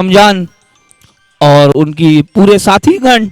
रमजान और उनकी पूरे साथीगण।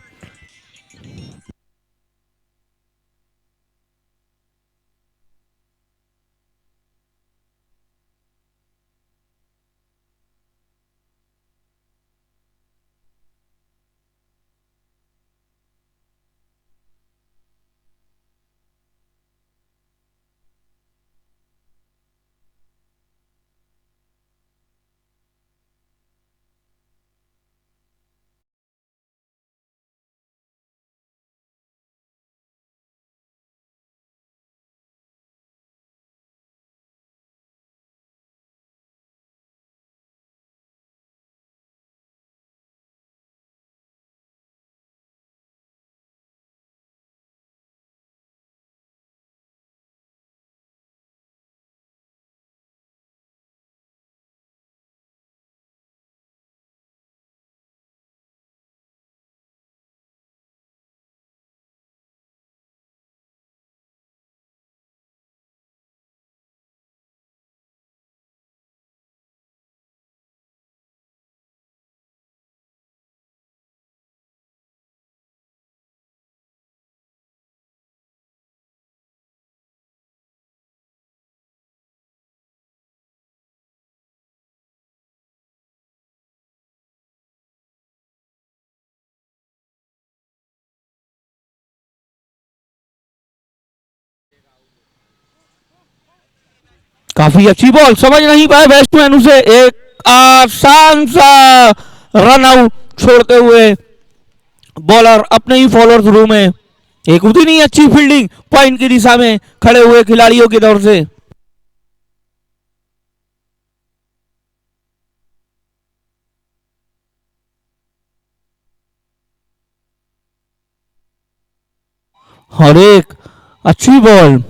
काफी अच्छी बॉल, समझ नहीं पाए बैट्समैन उसे। एक आसान सा रन आउट छोड़ते हुए बॉलर अपने ही फॉलोअर थ्रू में। एक उतनी अच्छी फील्डिंग पॉइंट की दिशा में खड़े हुए खिलाड़ियों की तरफ से। और एक अच्छी बॉल।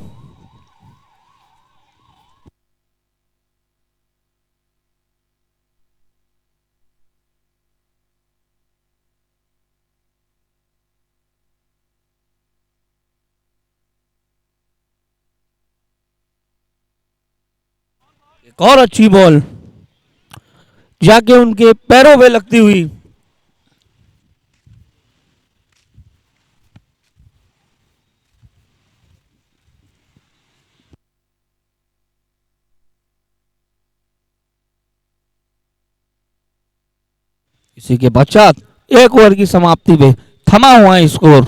एक और अच्छी बॉल जाके उनके पैरों पे लगती हुई। इसी के पश्चात एक ओवर की समाप्ति पे थमा हुआ है स्कोर।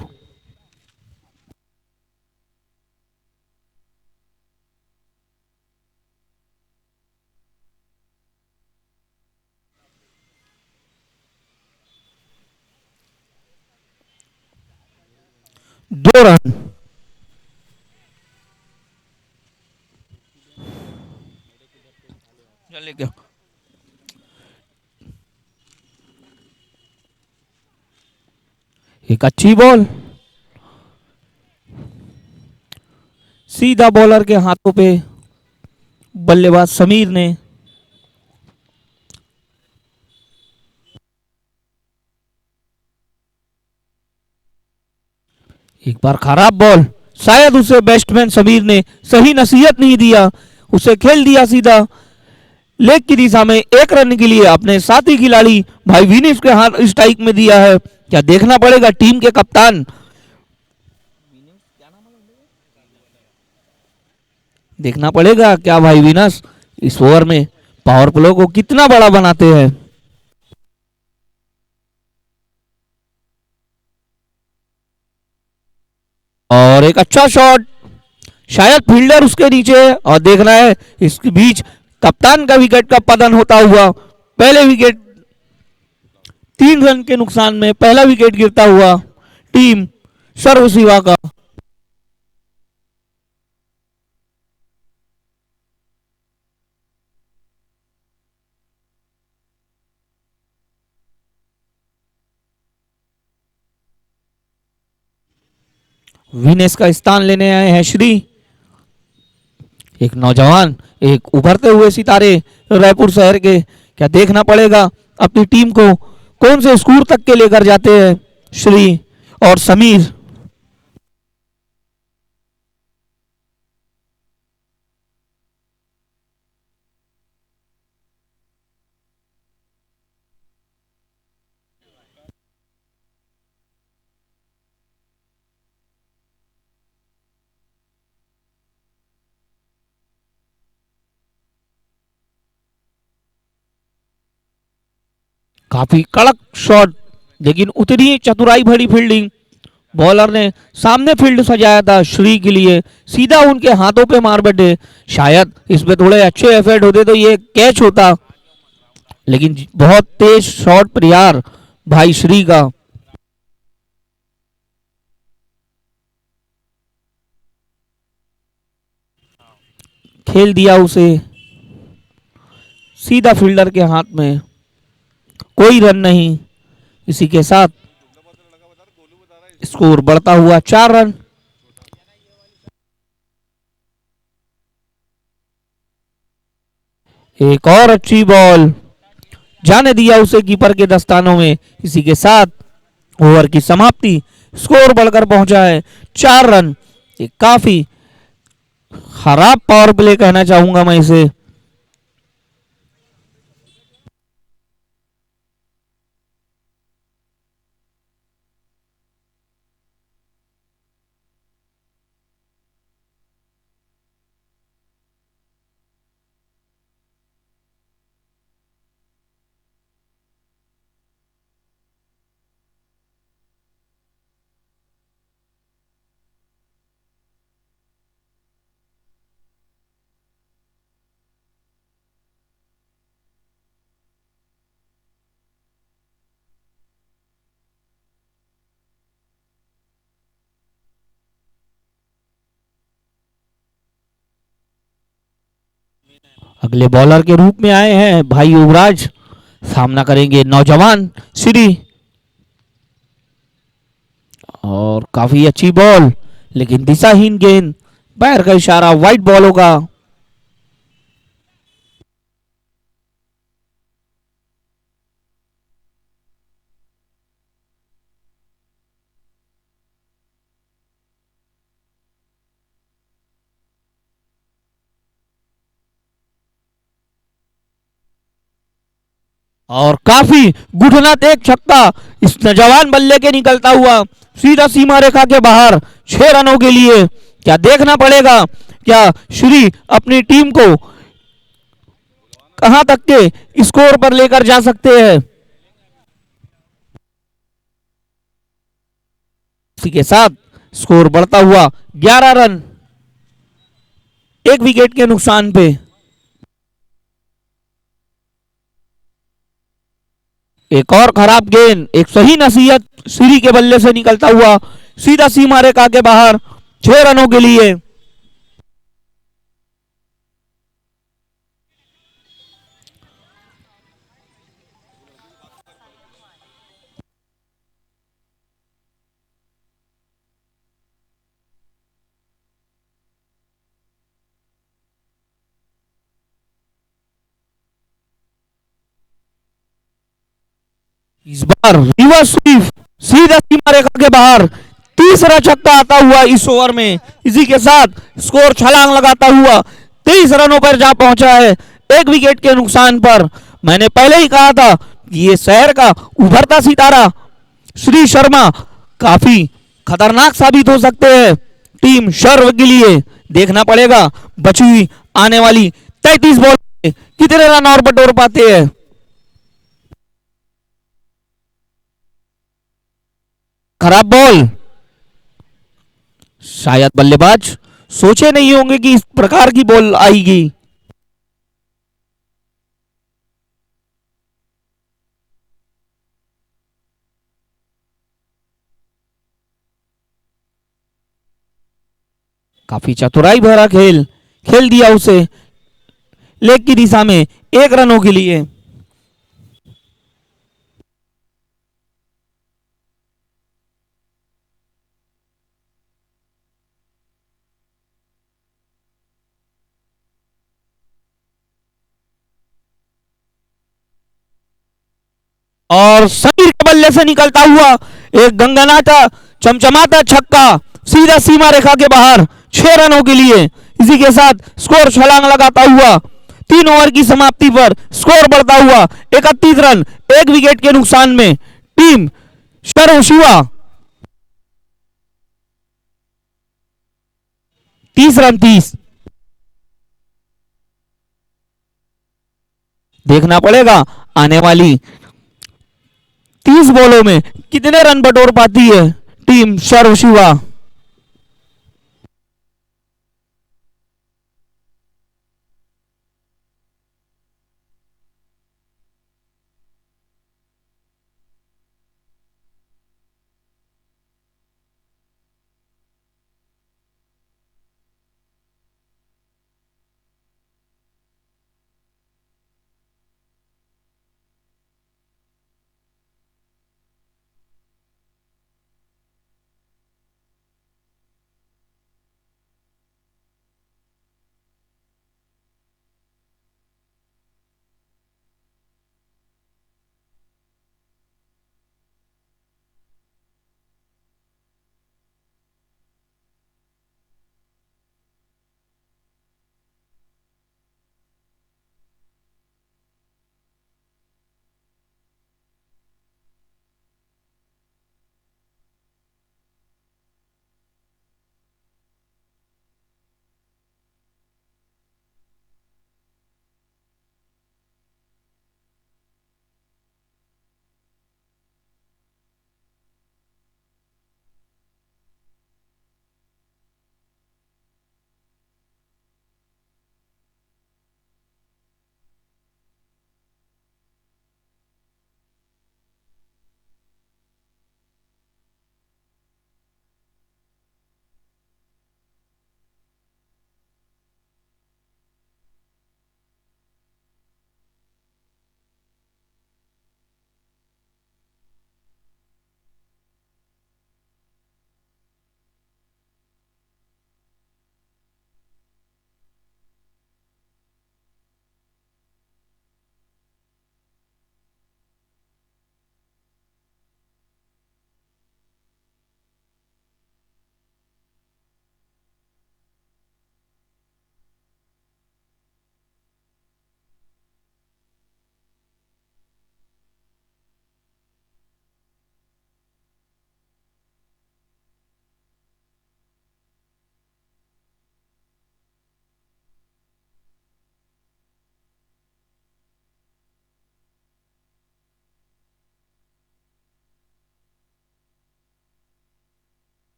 दो रन। चलिए क्या, एक अच्छी बॉल सीधा बॉलर के हाथों पे। बल्लेबाज समीर ने एक बार खराब बॉल, शायद उसे बैट्समैन समीर ने सही नसीहत नहीं दिया, उसे खेल दिया सीधा लेग की दिशा में। एक रन के लिए अपने साथी खिलाड़ी भाई विनिश के हाथ स्ट्राइक में दिया है। क्या देखना पड़ेगा टीम के कप्तान, देखना पड़ेगा क्या भाई विनस इस ओवर में पावर प्ले को कितना बड़ा बनाते हैं। और एक अच्छा शॉट, शायद फील्डर उसके नीचे है और देखना है इसके बीच कप्तान का विकेट का पतन होता हुआ। पहले विकेट 3 रन के नुकसान में पहला विकेट गिरता हुआ टीम सर्वशिवा का। विनेश का स्थान लेने आए हैं श्री, एक नौजवान, एक उभरते हुए सितारे रायपुर शहर के। क्या देखना पड़ेगा अपनी टीम को कौन से स्कोर तक के लेकर जाते हैं श्री और समीर। काफी कड़क शॉट, लेकिन उतनी ही चतुराई भरी फील्डिंग। बॉलर ने सामने फील्ड सजाया था श्री के लिए, सीधा उनके हाथों पे मार बैठे। शायद इसमें थोड़े अच्छे एफर्ट होते तो ये कैच होता, लेकिन बहुत तेज शॉट प्रयार भाई श्री का। खेल दिया उसे सीधा फील्डर के हाथ में, कोई रन नहीं। इसी के साथ स्कोर बढ़ता हुआ 4 रन। एक और अच्छी बॉल, जाने दिया उसे कीपर के दस्तानों में। इसी के साथ ओवर की समाप्ति, स्कोर बढ़कर पहुंचा है 4 रन। ये काफी खराब पावर प्ले कहना चाहूंगा मैं इसे। अगले बॉलर के रूप में आए हैं भाई युवराज, सामना करेंगे नौजवान श्री। और काफी अच्छी बॉल, लेकिन दिशाहीन गेंद, पैर का इशारा, वाइट बॉल होगा। और काफी घुटना एक छक्का इस नौजवान बल्ले के निकलता हुआ सीधा सीमा रेखा के बाहर 6 रनों के लिए। क्या देखना पड़ेगा, क्या श्री अपनी टीम को कहां तक के स्कोर पर लेकर जा सकते हैं। इसी के साथ स्कोर बढ़ता हुआ 11 रन, एक विकेट के नुकसान पे। एक और खराब गेंद, एक सही नसीहत श्री के बल्ले से निकलता हुआ सीधा सीमा रेखा के बाहर 6 रनों के लिए। इस बार रिवर्स स्वीप, सीधा सीमा रेखा के बाहर, तीसरा छक्का आता हुआ इस ओवर में। इसी के साथ स्कोर छलांग लगाता हुआ 23 रनों पर जा पहुंचा है, एक विकेट के नुकसान पर। मैंने पहले ही कहा था कि ये शहर का उभरता सितारा श्री शर्मा काफी खतरनाक साबित हो सकते हैं टीम शर्व के लिए। देखना पड़ेगा बची हुई आने वाली 33 बॉल में कितने रन और बटोर पाते हैं। खराब बॉल, शायद बल्लेबाज सोचे नहीं होंगे कि इस प्रकार की बॉल आएगी। काफी चतुराई भरा खेल खेल दिया उसे लेग की दिशा में 1 रनों के लिए। और समीर के बल्ले से निकलता हुआ एक गंगनाटा चमचमाता छक्का सीधा सीमा रेखा के बाहर 6 रनों के लिए। इसी के साथ स्कोर छलांग लगाता हुआ 3 ओवर की समाप्ति पर स्कोर बढ़ता हुआ 31 रन, एक विकेट के नुकसान में टीम शर्व शिवा 30 रन 30। देखना पड़ेगा आने वाली 30 बॉलों में कितने रन बटोर पाती है टीम सर्व शिवा?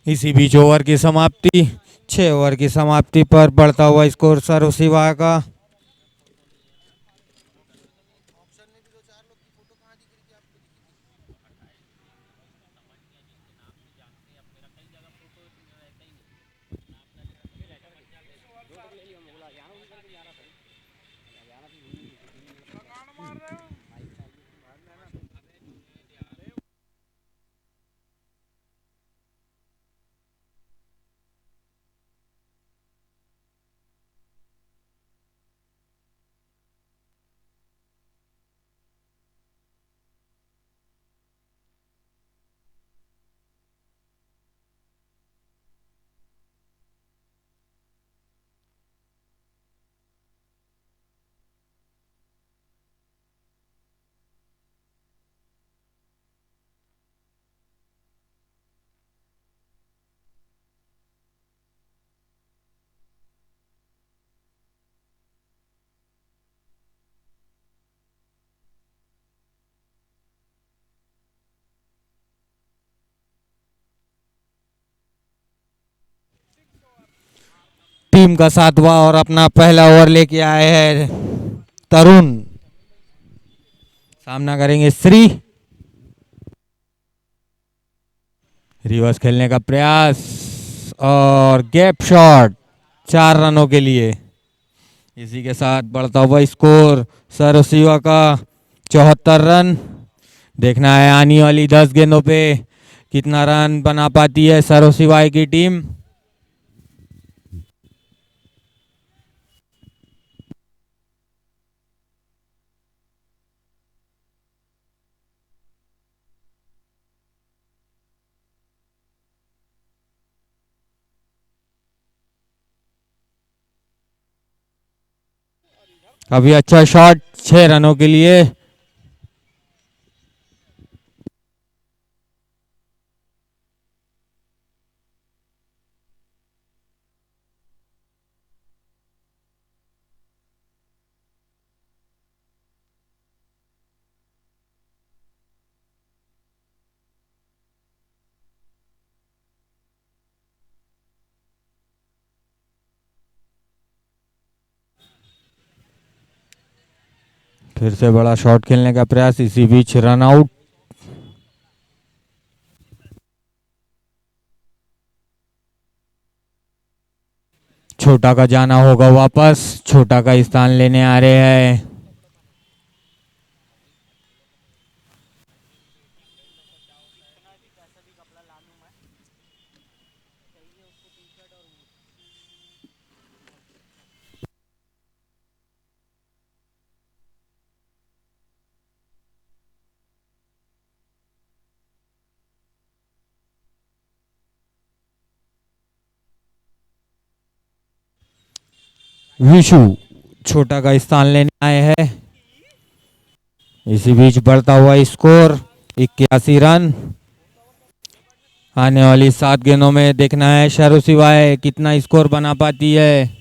इसी बीच ओवर की समाप्ति, 6 ओवर की समाप्ति पर बढ़ता हुआ स्कोर सर्वशिवा का। टीम का 7वां और अपना पहला ओवर लेके आए हैं तरुण। सामना करेंगे श्री। रिवर्स खेलने का प्रयास और गैप शॉट 4 रनों के लिए। इसी के साथ बढ़ता हुआ स्कोर सर्वशिवा का 74 रन। देखना है आने वाली 10 गेंदों पे कितना रन बना पाती है सर्वशिवा की टीम। अभी अच्छा शॉट 6 रनों के लिए। फिर से बड़ा शॉट खेलने का प्रयास, इसी बीच रन आउट। छोटा का जाना होगा वापस, छोटा का स्थान लेने आ रहे हैं। विशु छोटा का स्थान लेने आए हैं। इसी बीच बढ़ता हुआ स्कोर 81 रन। आने वाली 7 गेंदों में देखना है सर्वशिवा कितना स्कोर बना पाती है।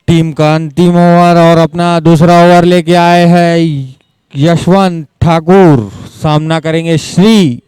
टीम का अंतिम ओवर और अपना दूसरा ओवर लेके आए हैं यशवंत ठाकुर। सामना करेंगे श्री।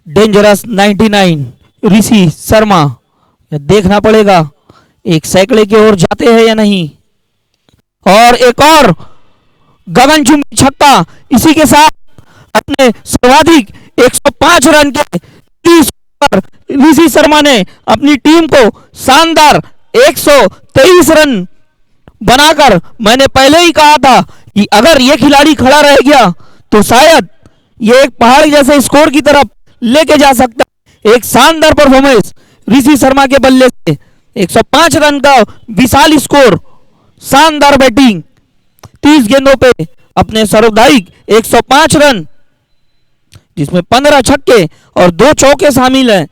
डेंजरस 99 ऋषि शर्मा, यह देखना पड़ेगा एक सैकड़े की ओर जाते हैं या नहीं। और एक और गगनचुंबी छक्का, इसी के साथ अपने सर्वाधिक 105 रन के 30 पर ऋषि शर्मा ने अपनी टीम को शानदार 123 रन बनाकर, मैंने पहले ही कहा था कि अगर ये खिलाड़ी खड़ा रह गया तो शायद ये एक पहाड़ जैसे स्कोर की तरफ लेके जा सकता है। एक शानदार परफॉर्मेंस ऋषि शर्मा के बल्ले से 105 रन का विशाल स्कोर, शानदार बैटिंग, 30 गेंदों पे अपने सर्वाधिक 105 रन, जिसमें 15 छक्के और 2 चौके शामिल हैं।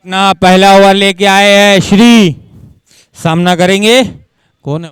अपना पहला ओवर लेके आए हैं श्री, सामना करेंगे कौन है?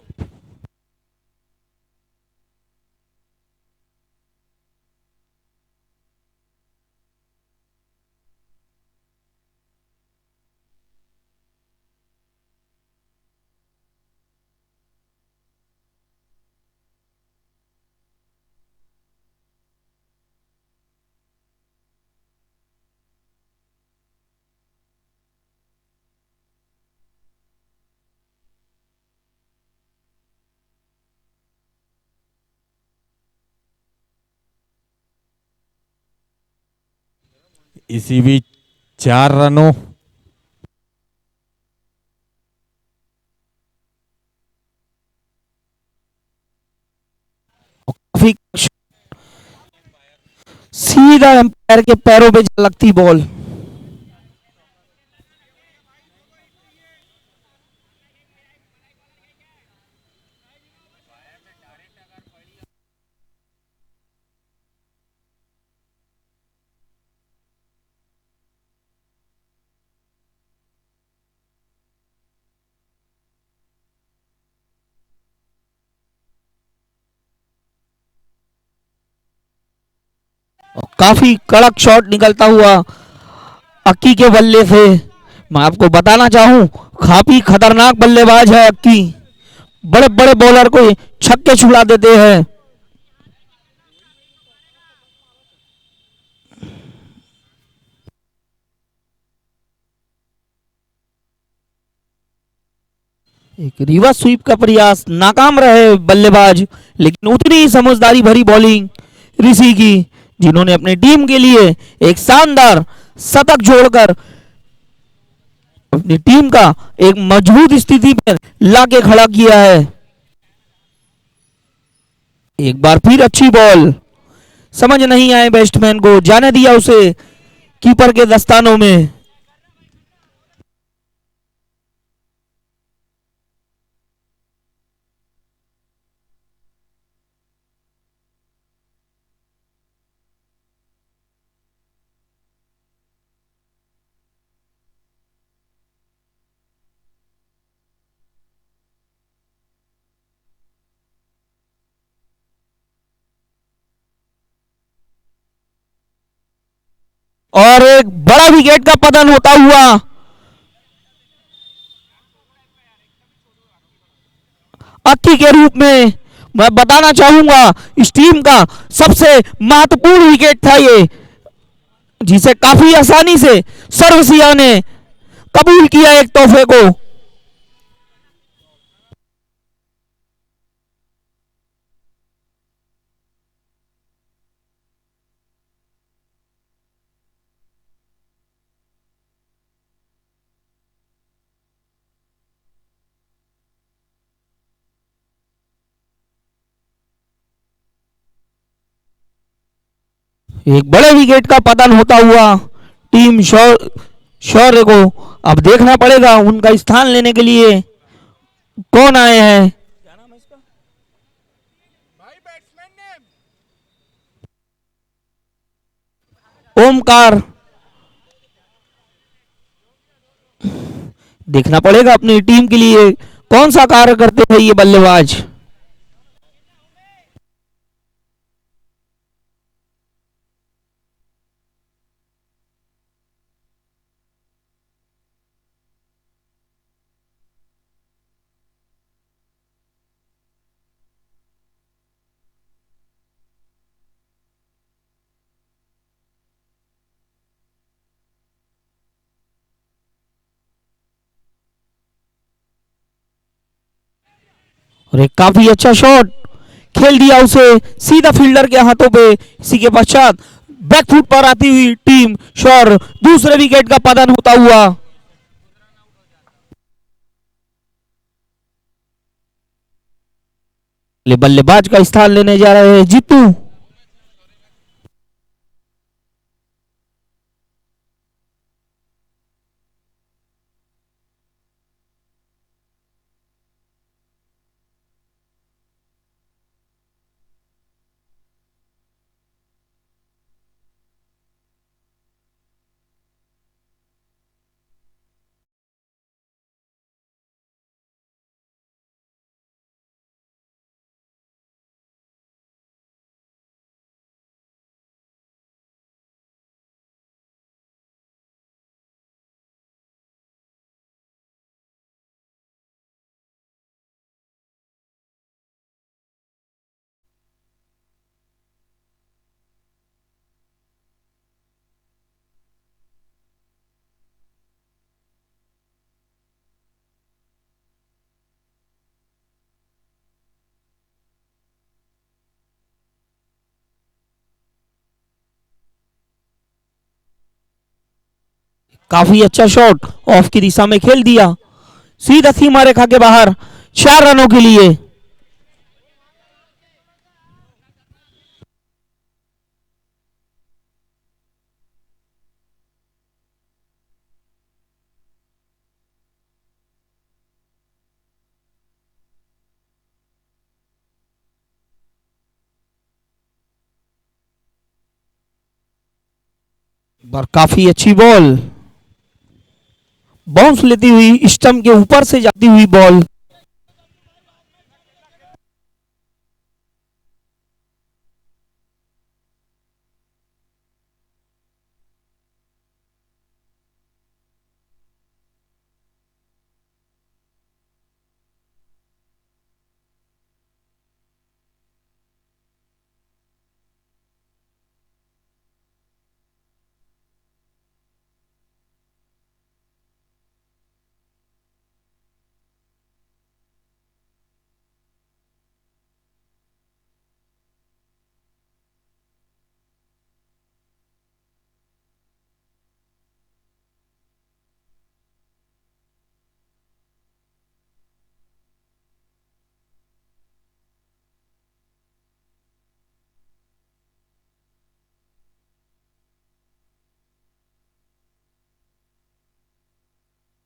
इसी बीच 4 रनों काफी सीधा एम्पायर के पैरों पे जा लगती बॉल। और काफी कड़क शॉट निकलता हुआ अक्की के बल्ले से। मैं आपको बताना चाहूं, काफी खतरनाक बल्लेबाज है अक्की। बड़े बड़े बॉलर को छक्के छुड़ा देते हैं। एक रिवर्स स्वीप का प्रयास, नाकाम रहे बल्लेबाज, लेकिन उतनी ही समझदारी भरी बॉलिंग ऋषि की, जिन्होंने अपनी टीम के लिए एक शानदार शतक जोड़कर अपनी टीम का एक मजबूत स्थिति पर लाके खड़ा किया है। एक बार फिर अच्छी बॉल, समझ नहीं आए बैट्समैन को, जाने दिया उसे कीपर के दस्तानों में। और एक बड़ा विकेट का पतन होता हुआ अक्की के रूप में। मैं बताना चाहूंगा, इस टीम का सबसे महत्वपूर्ण विकेट था ये, जिसे काफी आसानी से सर्वसिया ने कबूल किया एक तोहफे को। एक बड़े विकेट का पतन होता हुआ टीम शौर्य को अब देखना पड़ेगा उनका स्थान लेने के लिए कौन आए हैं। ओमकार, देखना पड़ेगा अपनी टीम के लिए कौन सा कार्य करते हैं ये बल्लेबाज। और एक काफी अच्छा शॉट खेल दिया उसे सीधा फील्डर के हाथों पे। इसी के पश्चात बैकफुट पर आती हुई टीम शौर दूसरे विकेट का पतन होता हुआ। बल्लेबाज का स्थान लेने जा रहे हैं जीतू। काफी अच्छा शॉट ऑफ की दिशा में खेल दिया, सीधा सीमा रेखा के बाहर 4 रनों के लिए। और काफी अच्छी बॉल, बाउंस लेती हुई स्टंप के ऊपर से जाती हुई बॉल।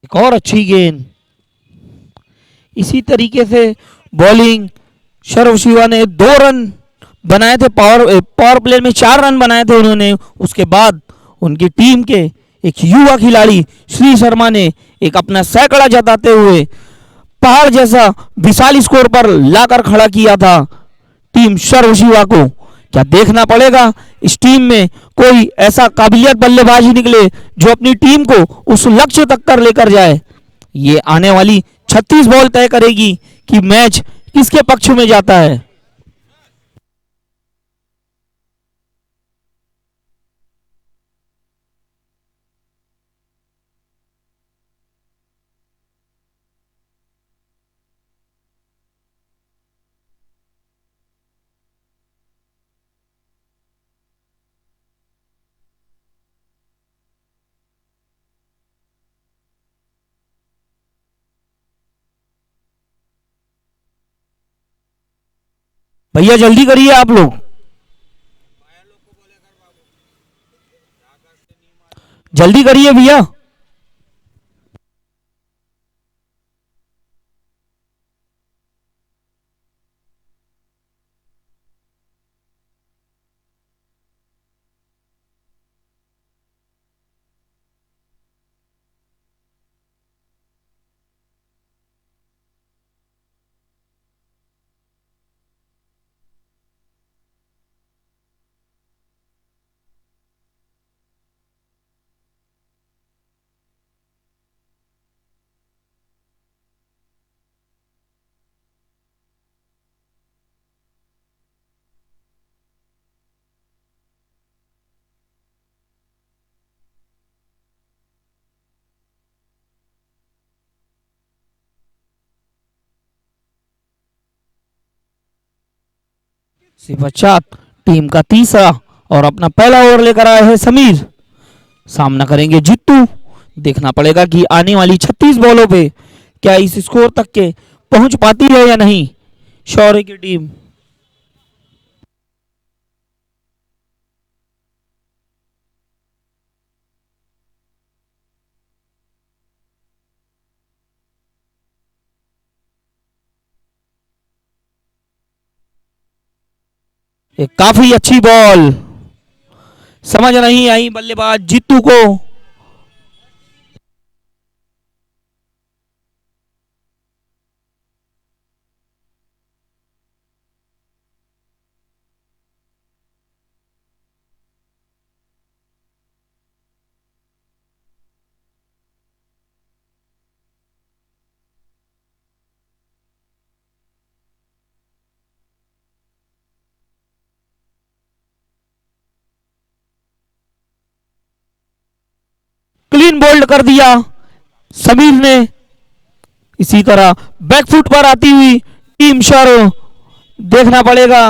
एक और अच्छी गेंद, इसी तरीके से बॉलिंग। शरव शिवा ने 2 रन बनाए थे, पावर प्ले में 4 रन बनाए थे उन्होंने। उसके बाद उनकी टीम के एक युवा खिलाड़ी श्री शर्मा ने एक अपना सैकड़ा जताते हुए पहाड़ जैसा विशाल स्कोर पर लाकर खड़ा किया था टीम शरव शिवा को। क्या देखना पड़ेगा इस टीम में कोई ऐसा काबिलियत बल्लेबाज निकले जो अपनी टीम को उस लक्ष्य तक कर लेकर जाए। ये आने वाली 36 बॉल तय करेगी कि मैच किसके पक्ष में जाता है। भैया जल्दी करिए आप लोग, जल्दी करिए भैया। इसके पश्चात टीम का तीसरा और अपना पहला ओवर लेकर आए हैं समीर, सामना करेंगे जित्तू। देखना पड़ेगा कि आने वाली 36 बॉलों पे क्या इस स्कोर तक के पहुंच पाती है या नहीं शौर्य की टीम। एक काफी अच्छी बॉल, समझ नहीं आई बल्लेबाज जित्तू को। क्लीन बोल्ड कर दिया समीर ने। इसी तरह बैकफुट पर आती हुई टीम शर्व, देखना पड़ेगा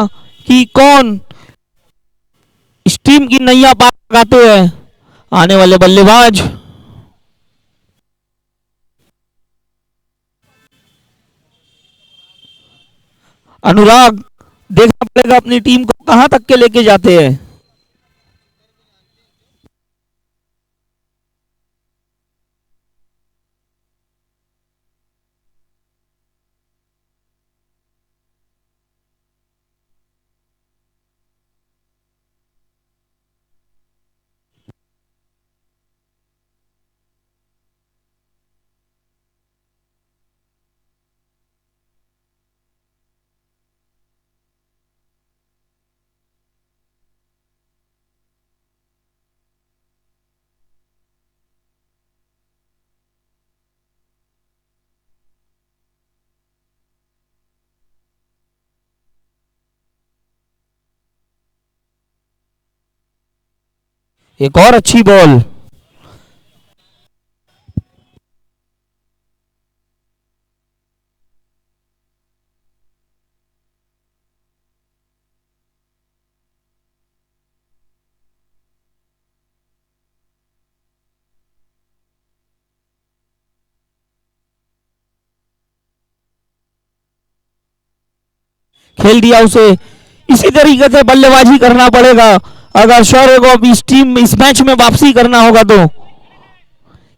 कि कौन इस टीम की नैया पार लगाते हैं आने वाले बल्लेबाज। अनुराग, देखना पड़ेगा अपनी टीम को कहां तक के लेके जाते हैं। एक और अच्छी बॉल। खेल दिया उसे। इसी तरीके से बल्लेबाजी करना पड़ेगा अगर शौर्य को अब इस टीम इस मैच में वापसी करना होगा तो।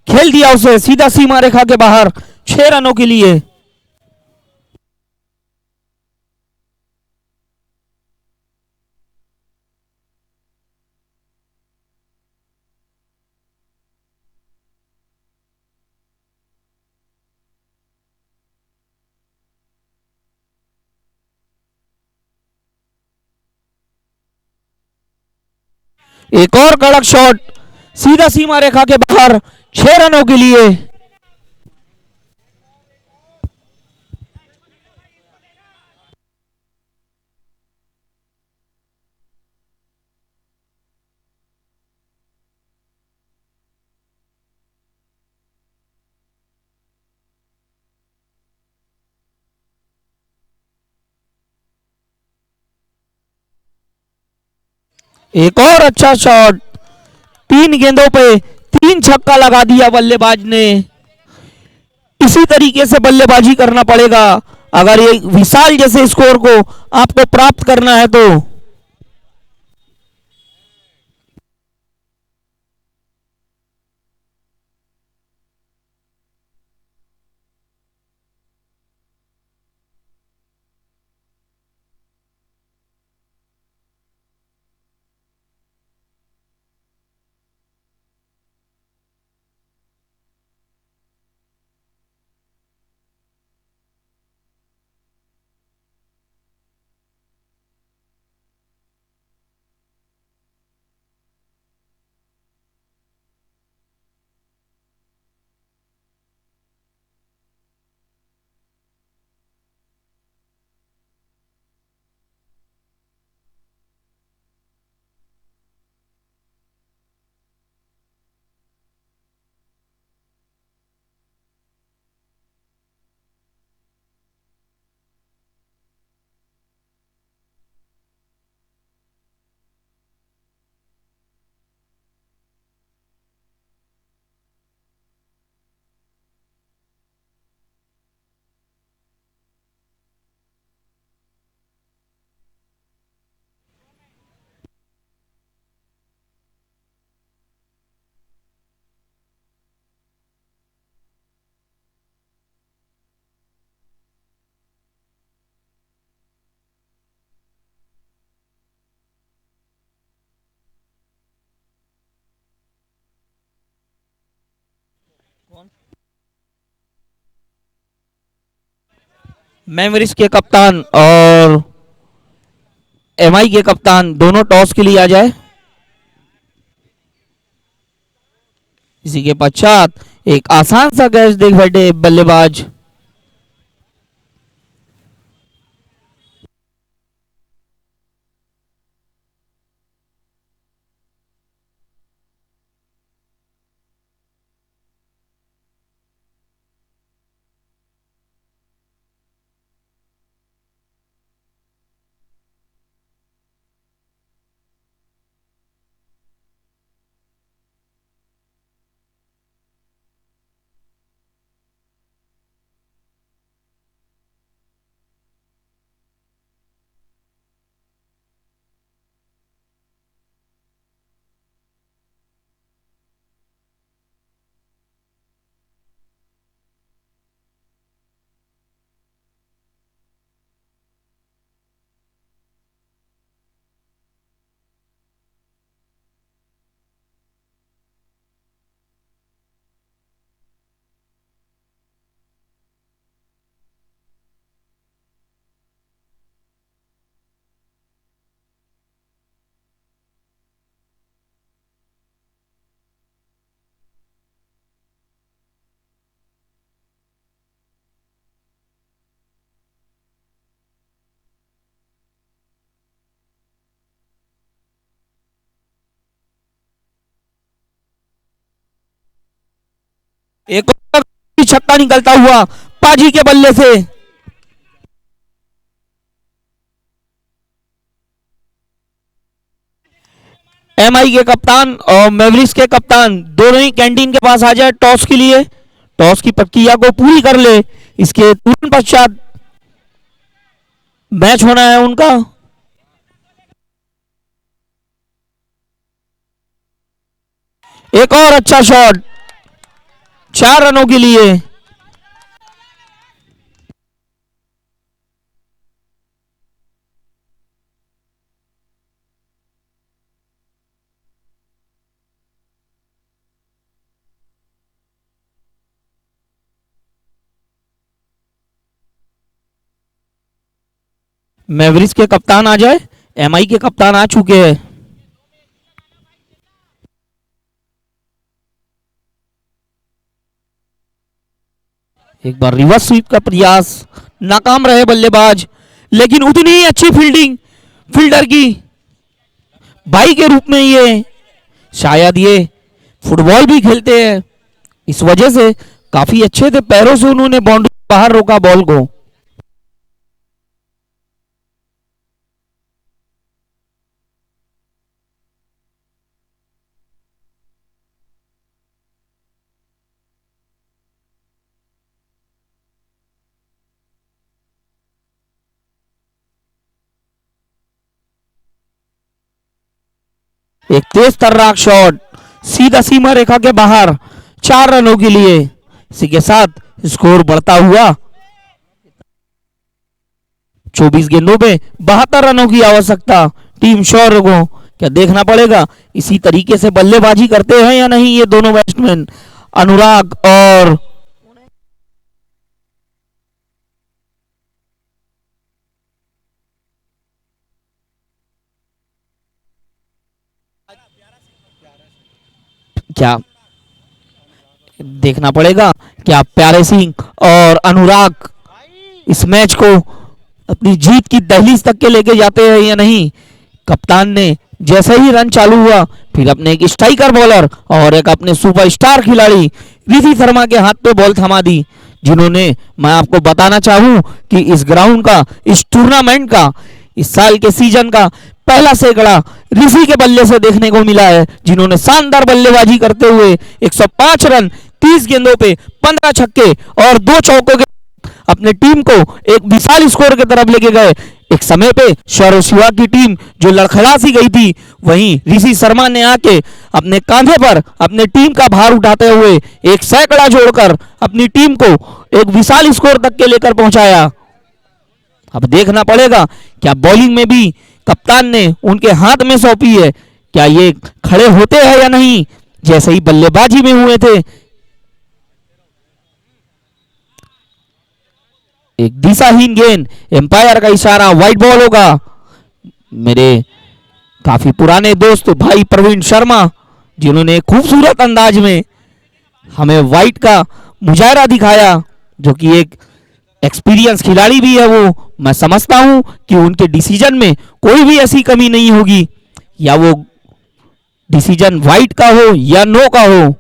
खेल दिया उसे सीधा सीमा रेखा के बाहर 6 रनों के लिए। एक और कड़क शॉट सीधा सीमा रेखा के बाहर 6 रनों के लिए। एक और अच्छा शॉट। 3 गेंदों पे 3 छक्का लगा दिया बल्लेबाज ने। इसी तरीके से बल्लेबाजी करना पड़ेगा अगर ये विशाल जैसे स्कोर को आपको प्राप्त करना है तो। मेमोरिस के कप्तान और एमआई के कप्तान दोनों टॉस के लिए आ जाए। इसी के पश्चात एक आसान सा कैच देख बैठे बल्लेबाज। एक और छक्का निकलता हुआ पाजी के बल्ले से। एमआई के कप्तान और मैवरिक्स के कप्तान दोनों ही कैंटीन के पास आ जाए टॉस के लिए, टॉस की प्रक्रिया को पूरी कर ले। इसके तुरंत पश्चात मैच होना है उनका। एक और अच्छा शॉट 4 रनों के लिए। मैवरिक्स के कप्तान आ जाए, एमआई के कप्तान आ चुके हैं। एक बार रिवर्स स्वीप का प्रयास, नाकाम रहे बल्लेबाज, लेकिन उतनी ही अच्छी फील्डिंग फील्डर की। भाई के रूप में ये शायद ये फुटबॉल भी खेलते हैं, इस वजह से काफी अच्छे थे, पैरों से उन्होंने बाउंड्री बाहर रोका बॉल को। एक तेज तर्राक शॉट सीधा सीमा रेखा के बाहर 4 रनों के लिए। इसी के साथ स्कोर बढ़ता हुआ 24 गेंदों में 72 रनों की आवश्यकता टीम शौर्य को। क्या देखना पड़ेगा इसी तरीके से बल्लेबाजी करते हैं या नहीं ये दोनों बैट्समैन, अनुराग और क्या देखना पड़ेगा क्या प्यारे सिंह और अनुराग इस मैच को अपनी जीत की दहलीज तक के लेके जाते हैं या नहीं। कप्तान ने जैसे ही रन चालू हुआ फिर अपने एक स्ट्राइकर बॉलर और एक अपने सुपरस्टार खिलाड़ी रिशी शर्मा के हाथ पे बॉल थमा दी, जिन्होंने, मैं आपको बताना चाहूं कि इस ग्राउंड का, इस टूर्नामेंट का, इस साल के सीजन का पहला सैकड़ा ऋषि के बल्ले से देखने को मिला है, जिन्होंने शानदार बल्लेबाजी करते हुए 105 रन 30 गेंदों पे 15 छक्के और 2 चौकों के अपने टीम को एक विशाल स्कोर की तरफ लेके गए। एक समय पे सौरव शिवा की टीम जो लड़खड़ा सी गई थी, वहीं ऋषि शर्मा ने आके अपने कांधे पर अपने टीम का भार उठाते हुए एक सैकड़ा जोड़कर अपनी टीम को एक विशाल स्कोर तक के लेकर पहुंचाया। अब देखना पड़ेगा क्या बॉलिंग में भी कप्तान ने उनके हाथ में सौंपी है, क्या ये खड़े होते हैं या नहीं जैसे ही बल्लेबाजी में हुए थे। एक दिशाहीन गेंद, एम्पायर का इशारा, वाइट बॉल होगा। मेरे काफी पुराने दोस्त भाई प्रवीण शर्मा, जिन्होंने खूबसूरत अंदाज में हमें वाइट का मुजाहरा दिखाया, जो कि एक एक्सपीरियंस खिलाड़ी भी है वो, मैं समझता हूं कि उनके डिसीजन में कोई भी ऐसी कमी नहीं होगी, या वो डिसीजन वाइट का हो या नो का हो।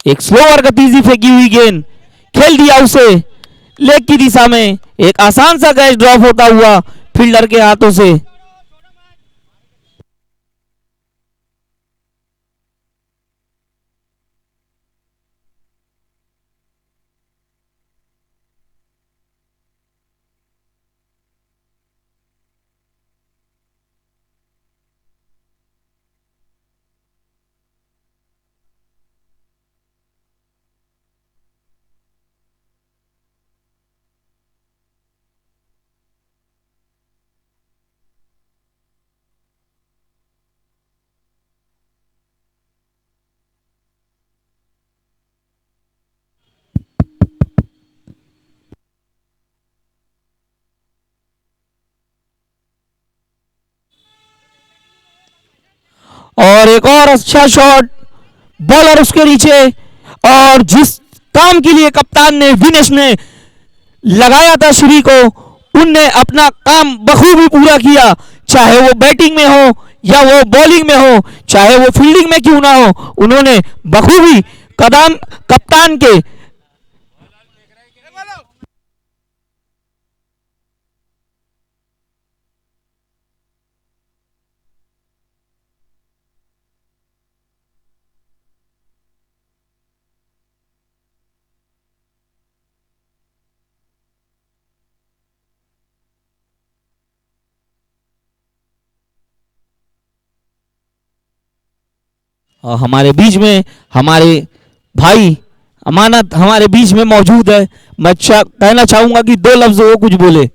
एक स्लोअर गति से फेंकी हुई गेंद खेल दिया उसे लेग की दिशा में, एक आसान सा कैच ड्रॉप होता हुआ फील्डर के हाथों से। और एक और अच्छा शॉट, बॉलर उसके नीचे, और जिस काम के लिए कप्तान ने, विनेश ने लगाया था श्री को, उनने अपना काम बखूबी पूरा किया, चाहे वो बैटिंग में हो या वो बॉलिंग में हो, चाहे वो फील्डिंग में क्यों ना हो, उन्होंने बखूबी कदम कप्तान के हमारे बीच में हमारे भाई अमानत हमारे बीच में मौजूद है। मैं कहना चाहूंगा कि दो लफ्ज वो कुछ बोले।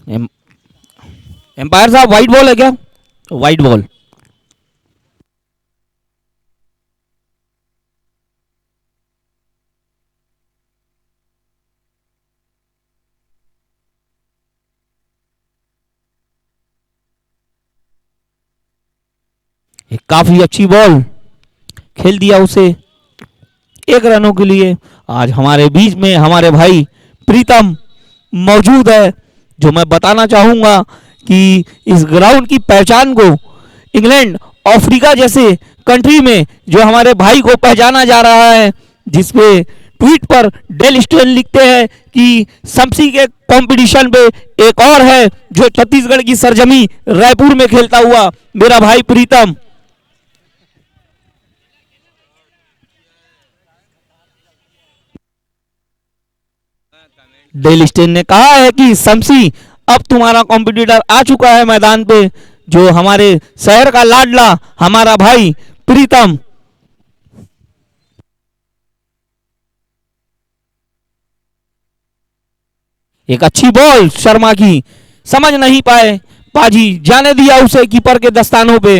एम, एम्पायर साहब वाइट बॉल है क्या? White ball. एक काफी अच्छी बॉल खेल दिया उसे 1 रनों के लिए। आज हमारे बीच में हमारे भाई प्रीतम मौजूद है, जो मैं बताना चाहूंगा कि इस ग्राउंड की पहचान को इंग्लैंड अफ्रीका जैसे कंट्री में जो हमारे भाई को पहचाना जा रहा है, जिसपे ट्वीट पर डेल स्टेन लिखते हैं कि समसी के कंपटीशन पे एक और है जो छत्तीसगढ़ की सरजमी रायपुर में खेलता हुआ मेरा भाई प्रीतम। डेल स्टेन ने कहा है कि शमसी अब तुम्हारा कॉम्पिटिटर आ चुका है मैदान पे, जो हमारे शहर का लाडला हमारा भाई प्रीतम। एक अच्छी बॉल शर्मा की, समझ नहीं पाए, पाजी जाने दिया उसे कीपर के दस्तानों पे।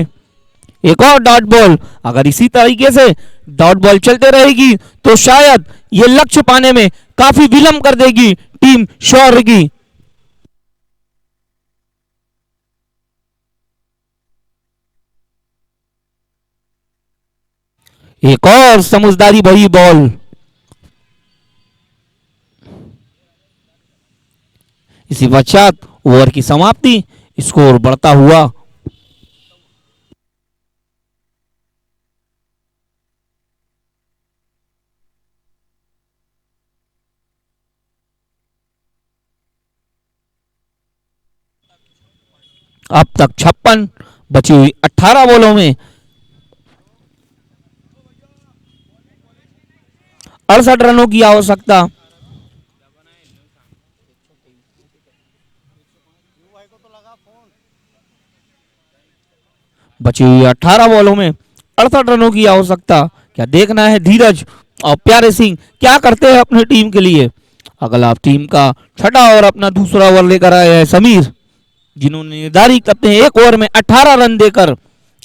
एक और डॉट बॉल। अगर इसी तरीके से डॉट बॉल चलते रहेगी तो शायद ये लक्ष्य पाने में काफी विलंब कर देगी टीम शौर्य की। एक और समझदारी भरी बॉल। इसी पश्चात ओवर की समाप्ति, स्कोर बढ़ता हुआ। अब तक 56, बची हुई 18 बॉलों में 68 रनों की आवश्यकता। बची हुई 18 बॉलों में 68 रनों की आवश्यकता। क्या देखना है धीरज और प्यारे सिंह क्या करते हैं अपनी टीम के लिए। अगला टीम का छठा ओवर अपना दूसरा ओवर लेकर आए हैं समीर, जिन्होंने निर्धारित अपने एक ओवर में 18 रन देकर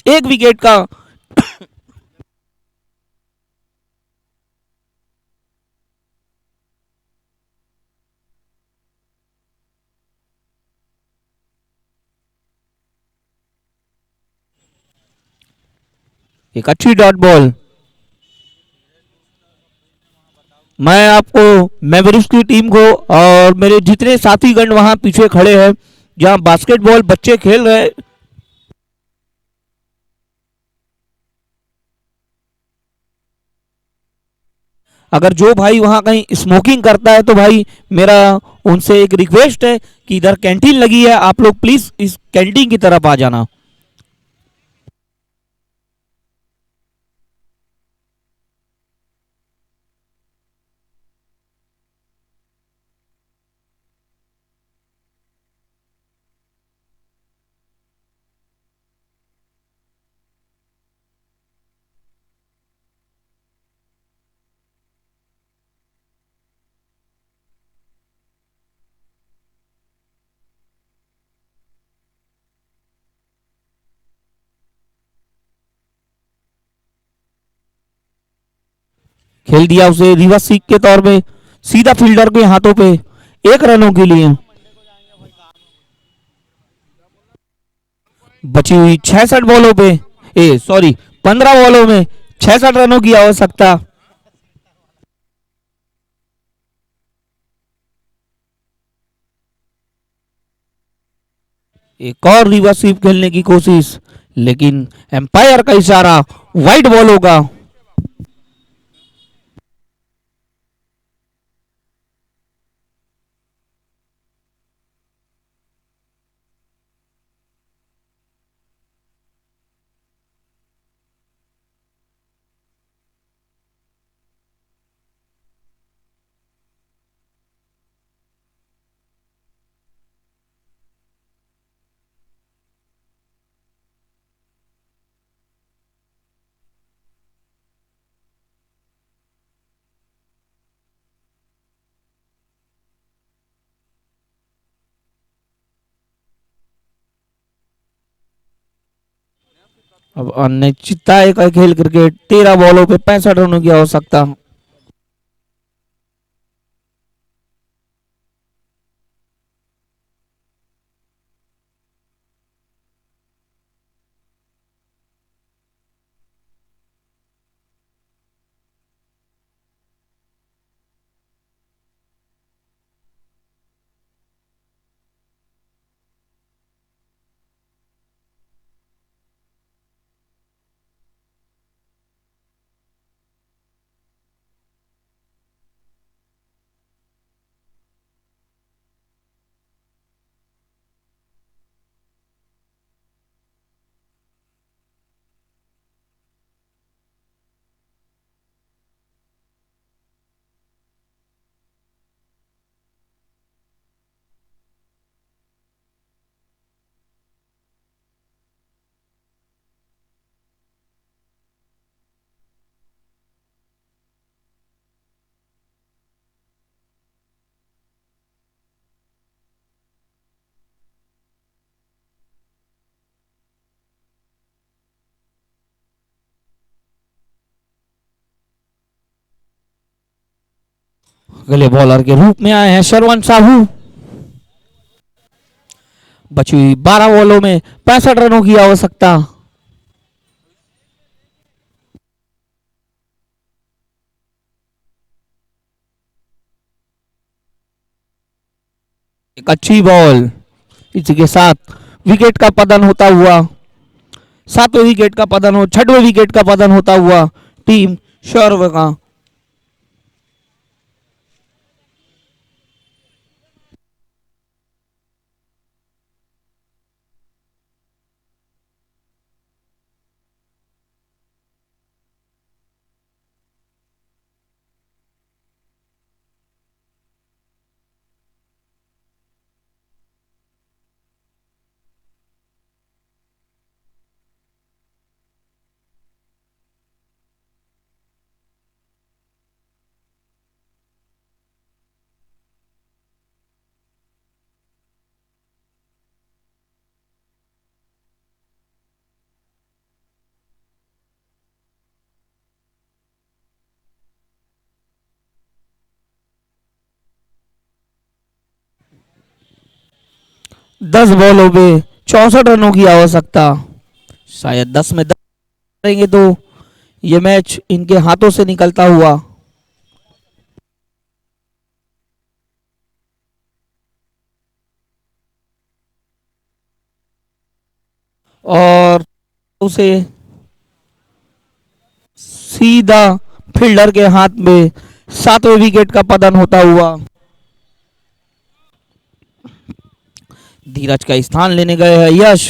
एक विकेट का एक अच्छी डॉट बॉल। मैं आपको मैवरिक्स की टीम को और मेरे जितने साथीगण वहां पीछे खड़े हैं जहां बास्केटबॉल बच्चे खेल रहे हैं, अगर जो भाई वहां कहीं स्मोकिंग करता है तो भाई मेरा उनसे एक रिक्वेस्ट है कि इधर कैंटीन लगी है, आप लोग प्लीज इस कैंटीन की तरफ आ जाना। खेल दिया उसे रिवर्स सीख के तौर पे सीधा फील्डर के हाथों पे। 1 रनों के लिए। बची हुई 66 बॉलों पे, ए सॉरी 15 बॉलों में 66 रनों की आवश्यकता। एक और रिवर्स स्वीप खेलने की कोशिश, लेकिन एम्पायर का इशारा वाइड बॉल होगा। अब अनिश्चितता का खेल क्रिकेट, 13 बॉलों पे 65 रनों की आवश्यकता। अगले बॉलर के रूप में आए हैं शरवण साहू। बची हुई 12 बॉलों में 65 रनों की आवश्यकता। एक अच्छी बॉल, इसी के साथ विकेट का पतन होता हुआ, 7वें विकेट का पतन हो 6वें विकेट का पतन होता हुआ टीम शौरव का। 10 बॉलों पे 64 रनों की आवश्यकता। शायद 10 में 10 करेंगे तो ये मैच इनके हाथों से निकलता हुआ। और उसे सीधा फील्डर के हाथ में 7वें विकेट का पतन होता हुआ। धीरज का स्थान लेने गए हैं यश।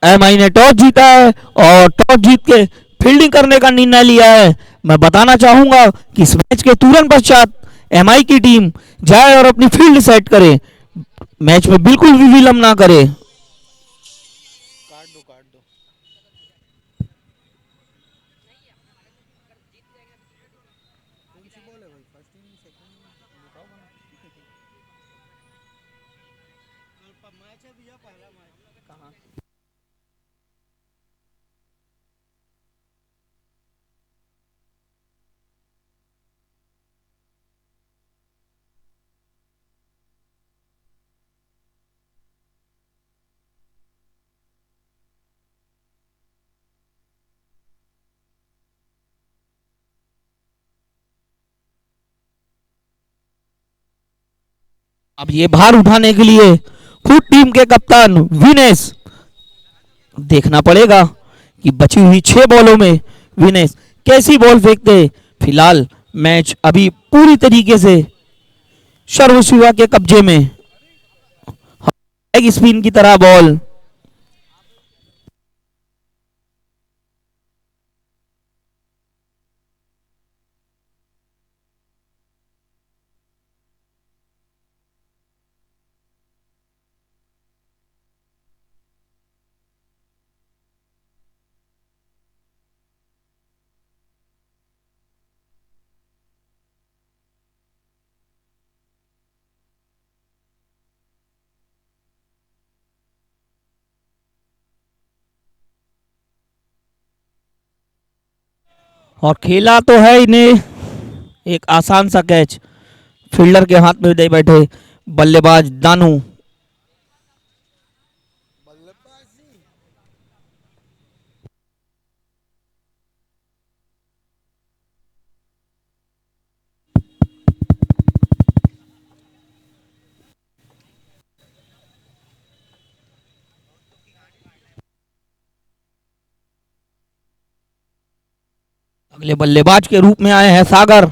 एमआई ने टॉस जीता है और टॉस जीत के फील्डिंग करने का निर्णय लिया है। मैं बताना चाहूंगा कि इस मैच के तुरंत पश्चात एमआई की टीम जाए और अपनी फील्ड सेट करे, मैच में बिल्कुल भी विलंब ना करे। अब ये भार उठाने के लिए खुद टीम के कप्तान विनेश, देखना पड़ेगा कि बची हुई 6 बॉलों में विनेश कैसी बॉल फेंकते। फिलहाल मैच अभी पूरी तरीके से सर्व शिवा के कब्जे में। लेग स्पिन की तरह बॉल, और खेला तो है इन्हें एक आसान सा कैच, फील्डर के हाथ में दे बैठे बल्लेबाज दानू। अगले बल्लेबाज के रूप में आए हैं सागर।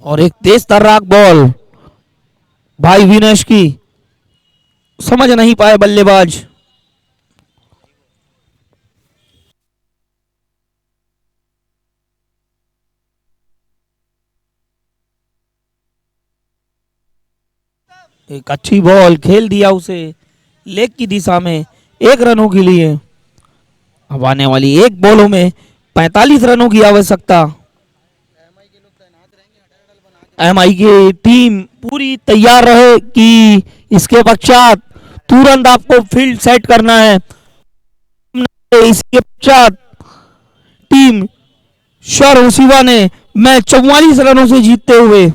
और एक तेज तर्राक बॉल भाई विनेश की, समझ नहीं पाए बल्लेबाज। एक अच्छी बॉल खेल दिया उसे लेग की दिशा में 1 रनों के लिए। अब आने वाली 1 बॉलों में 45 रनों की आवश्यकता। एमआई की टीम पूरी तैयार रहे कि इसके पश्चात तुरंत आपको फील्ड सेट करना है। इसके पश्चात टीम शर शिवा ने मैच 44 रनों से जीतते हुए